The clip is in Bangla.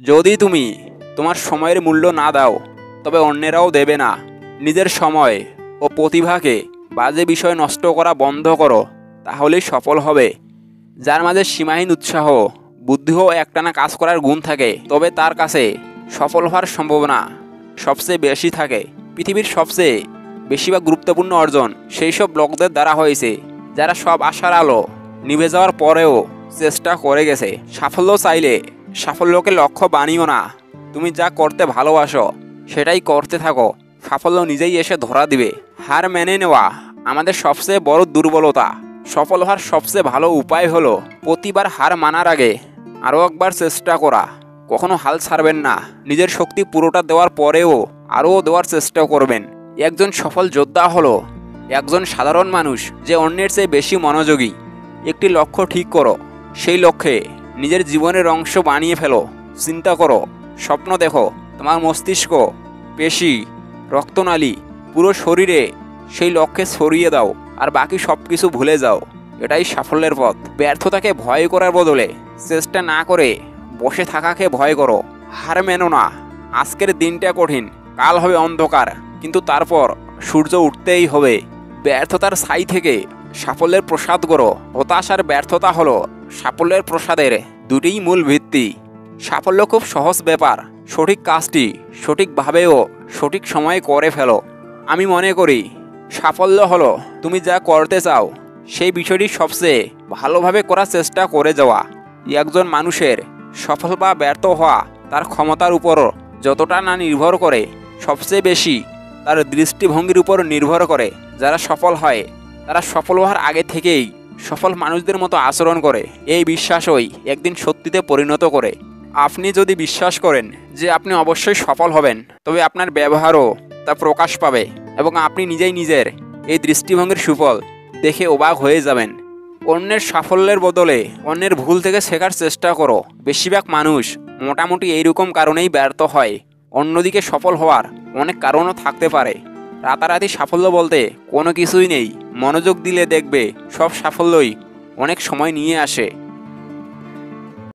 যদি তুমি তোমার সময়ের মূল্য না দাও, তবে অন্যেরাও দেবে না। নিজের সময় ও প্রতিভাকে বাজে বিষয় নষ্ট করা বন্ধ করো, তাহলেই সফল হবে। যার মাঝে সীমাহীন উৎসাহ, বুদ্ধি ও একটানা কাজ করার গুণ থাকে, তবে তার কাছে সফল হওয়ার সম্ভাবনা সবচেয়ে বেশি থাকে। পৃথিবীর সবচেয়ে বেশি বা গুরুত্বপূর্ণ অর্জন সেই সব লোকদের দ্বারা হয়েছে যারা সব আশার আলো নিভে যাওয়ার পরেও চেষ্টা করে গেছে। সাফল্য চাইলে সাফল্যকে লক্ষ্য বানিও না। তুমি যা করতে ভালোবাসো সেটাই করতে থাকো, সাফল্য নিজেই এসে ধরা দিবে। হার মেনে নেওয়া আমাদের সবচেয়ে বড় দুর্বলতা। সফল হওয়ার সবচেয়ে ভালো উপায় হলো প্রতিবার হার মানার আগে আরও একবার চেষ্টা করা। কখনো হাল ছাড়বেন না। নিজের শক্তি পুরোটা দেওয়ার পরেও আরও দেওয়ার চেষ্টা করবেন। একজন সফল যোদ্ধা হলো একজন সাধারণ মানুষ যে অন্যের চেয়ে বেশি মনোযোগী। একটি লক্ষ্য ঠিক করো, সেই লক্ষ্যে নিজের জীবনের অংশ বানিয়ে ফেলো। চিন্তা করো, স্বপ্ন দেখো, তোমার মস্তিষ্ক, পেশি, রক্তনালী, পুরো শরীরে সেই লক্ষ্যে ছড়িয়ে দাও, আর বাকি সব কিছু ভুলে যাও। এটাই সাফল্যের পথ। ব্যর্থতাকে ভয় করার বদলে চেষ্টা না করে বসে থাকাকে ভয় করো। হার মেনো না। আজকের দিনটা কঠিন, কাল হবে অন্ধকার, কিন্তু তারপর সূর্য উঠতেই হবে। ব্যর্থতার ছাই থেকে সাফল্যের প্রসাদ গড়ো। হতাশ আর ব্যর্থতা হলো সাফল্যের প্রসাদের দুটিই মূল ভিত্তি। সাফল্য খুব সহজ ব্যাপার। সঠিক কাজটি সঠিকভাবে ও সঠিক সময়ে করে ফেলো। আমি মনে করি সাফল্য হলো তুমি যা করতে চাও সেই বিষয়টি সবচেয়ে ভালোভাবে করার চেষ্টা করে যাওয়া। একজন মানুষের সফল বা ব্যর্থ হওয়া তার ক্ষমতার উপর যতটা না নির্ভর করে, সবচেয়ে বেশি তার দৃষ্টিভঙ্গির উপর নির্ভর করে। যারা সফল হয় তারা সফল হওয়ার আগে থেকেই সফল মানুষদের মতো আচরণ করে। এই বিশ্বাসই একদিন সত্যিতে পরিণত করে। আপনি যদি বিশ্বাস করেন যে আপনি অবশ্যই সফল হবেন, তবে আপনার ব্যবহারও তা প্রকাশ পাবে এবং আপনি নিজেই নিজের এই দৃষ্টিভঙ্গির সুফল দেখে অবাক হয়ে যাবেন। অন্যের সাফল্যের বদলে অন্যের ভুল থেকে শেখার চেষ্টা করো। বেশিরভাগ মানুষ মোটামুটি এইরকম কারণেই ব্যর্থ হয়। অন্যদিকে সফল হওয়ার অনেক কারণও থাকতে পারে। রাতারাতি সাফল্য বলতে কোনো কিছুই নেই। মনোযোগ দিলে দেখবে সব সাফল্যই অনেক সময় নিয়ে আসে।